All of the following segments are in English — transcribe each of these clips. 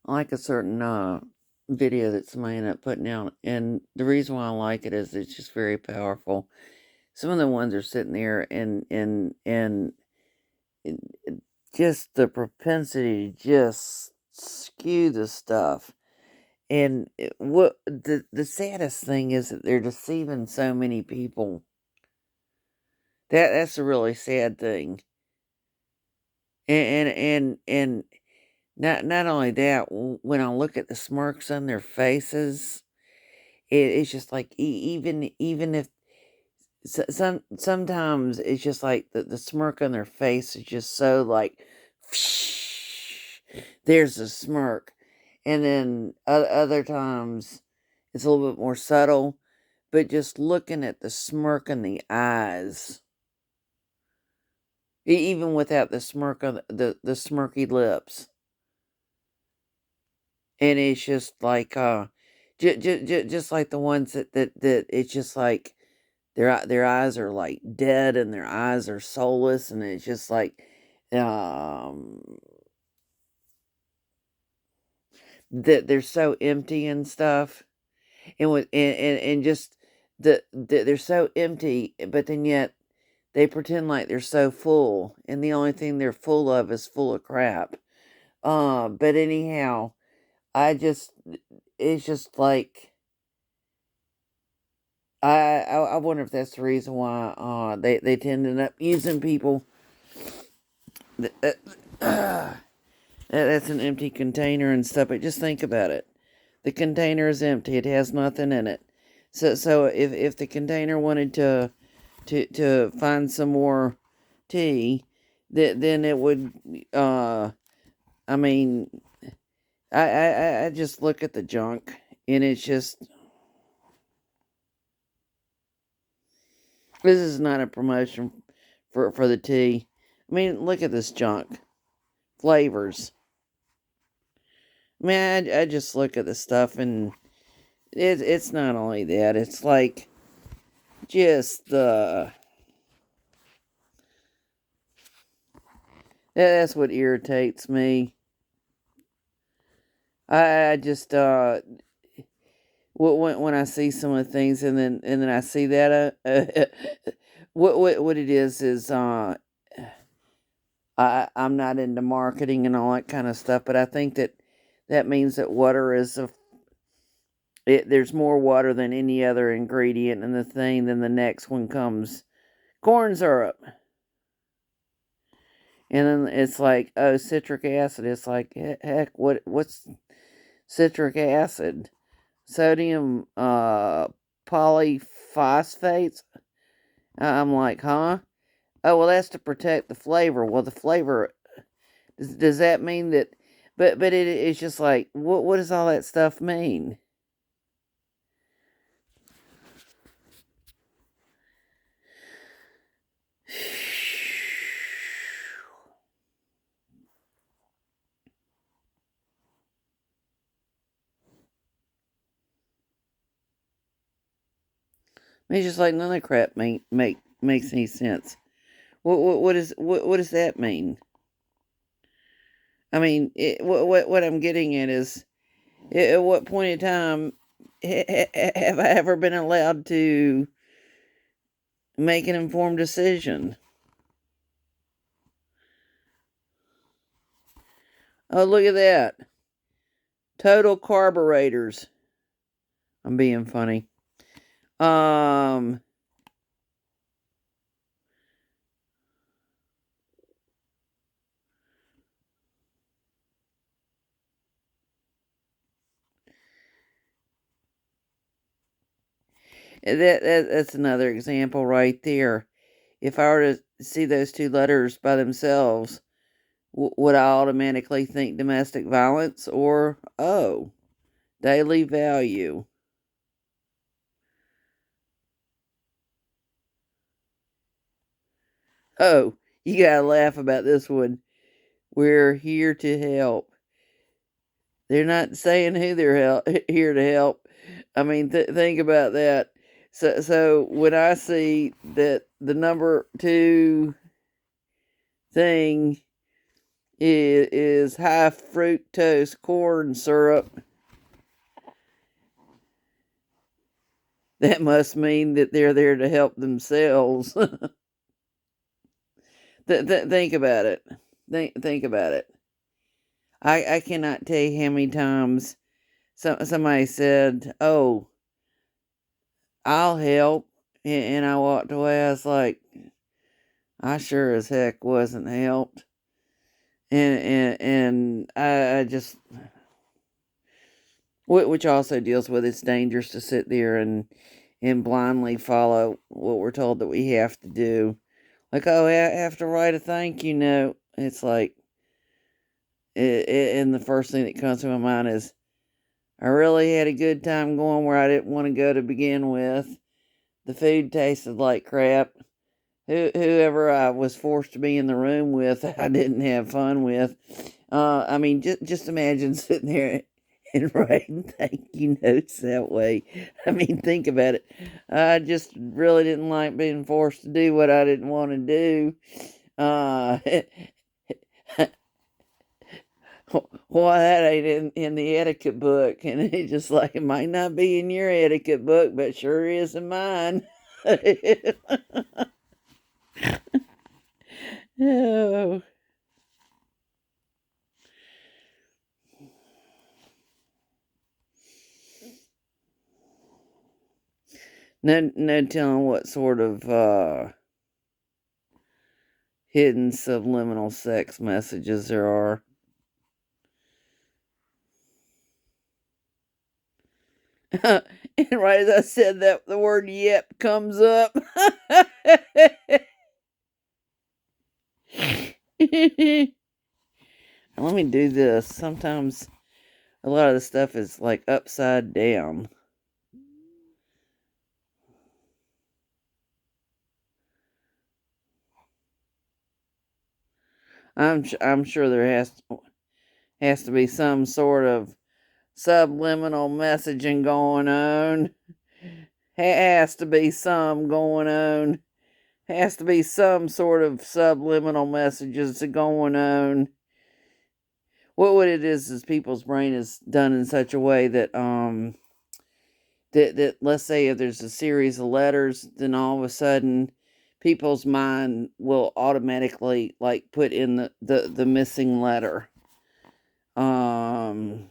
I like a certain video that somebody ended up putting out, and the reason why I like it is it's just very powerful. Some of the ones are sitting there, and it, just the propensity to just skew the stuff. And what the saddest thing is that they're deceiving so many people. That's a really sad thing. And not only that, when I look at the smirks on their faces, it's just like even if sometimes it's just like the smirk on their face is just so like there's a smirk, and then other times it's a little bit more subtle, but just looking at the smirk in the eyes, even without the smirk on the smirky lips, and it's just like just like the ones that it's just like their eyes are like dead and their eyes are soulless, and it's just like um that they're so empty and stuff, and with and just they're so empty, but then yet they pretend like they're so full, and the only thing they're full of is full of crap. But anyhow, I just it's just like I wonder if that's the reason why they tend to end up using people. That's an empty container and stuff. But just think about it. The container is empty. It has nothing in it. So if the container wanted to find some more tea, then it would. I mean, I just look at the junk, and it's just this is not a promotion for the tea. I mean, look at this junk flavors. Man, I just look at the stuff, and it's not only that. It's like just that's what irritates me. I just when I see some of the things, and then I see that what it is I'm not into marketing and all that kind of stuff, but I think that means that water is there's more water than any other ingredient in the thing. Then the next one comes corn syrup, and then it's like, oh, citric acid. It's like, heck, what's citric acid? Sodium polyphosphates. I'm like, huh? Oh, well, that's to protect the flavor. Well, the flavor, does that mean that? But it's just like, what does all that stuff mean? I mean, it's just like none of the crap makes any sense. What does that mean? I mean, what I'm getting at is, at what point in time have I ever been allowed to make an informed decision? Oh, look at that. Total carburetors. I'm being funny. Um, that's another example right there. If I were to see those two letters by themselves, would I automatically think domestic violence or, oh, daily value? Oh, you gotta laugh about this one. We're here to help. They're not saying who they're here to help. I mean, think about that. So when I see that the number two thing is high fructose corn syrup. That must mean that they're there to help themselves. Think about it. Think about it. I cannot tell you how many times somebody said, "Oh, I'll help," and I walked away. I was like, I sure as heck wasn't helped, and I just, which also deals with it's dangerous to sit there and blindly follow what we're told that we have to do. Like, oh, I have to write a thank you note. It's like, and the first thing that comes to my mind is, I really had a good time going where I didn't want to go to begin with. The food tasted like crap. Whoever I was forced to be in the room with, I didn't have fun with. I mean, just imagine sitting there and writing thank you notes that way. I mean, think about it. I just really didn't like being forced to do what I didn't want to do. Uh, well, that ain't in the etiquette book, and it's just like it might not be in your etiquette book, but sure is in mine. Oh. No telling what sort of hidden subliminal sex messages there are. And right as I said that, the word yep comes up. Let me do this. Sometimes a lot of the stuff is like upside down. I'm sure there has to be some sort of subliminal messaging going on. Has to be some going on. Has to be some sort of subliminal messages going on. What it is people's brain is done in such a way that that let's say if there's a series of letters, then all of a sudden people's mind will automatically like put in the missing letter. Um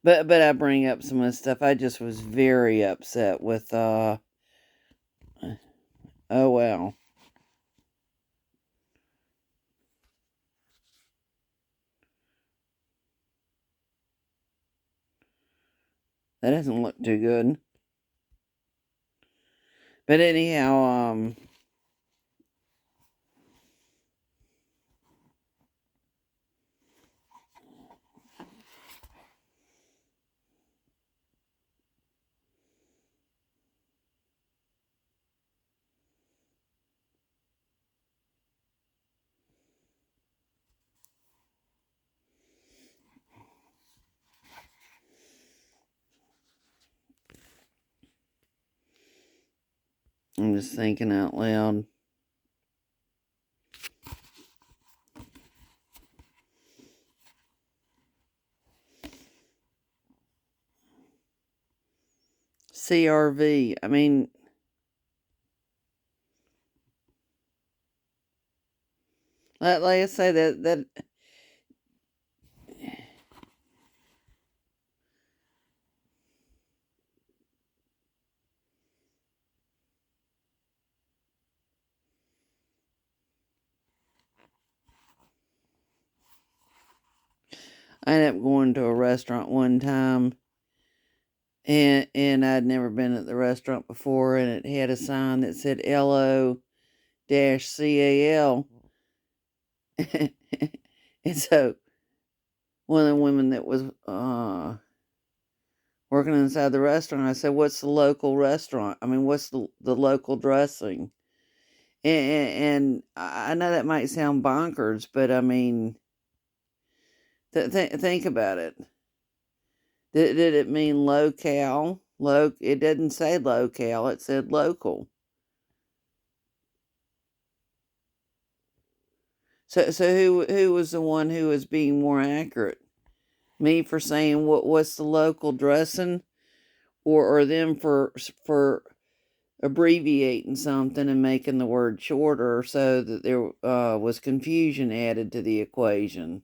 but I bring up some of the stuff. I just was very upset with oh well. That doesn't look too good. But anyhow, I'm just thinking out loud. CRV. I mean, like I say that I ended up going to a restaurant one time, and I'd never been at the restaurant before, and it had a sign that said LO-CAL. And so one of the women that was working inside the restaurant, I said, "What's the local restaurant? I mean, what's the local dressing?" And I know that might sound bonkers, but I mean, think about it. Did it mean locale? It didn't say locale, it said local. So who was the one who was being more accurate? Me for saying what's the local dressing, or them for abbreviating something and making the word shorter so that there was confusion added to the equation?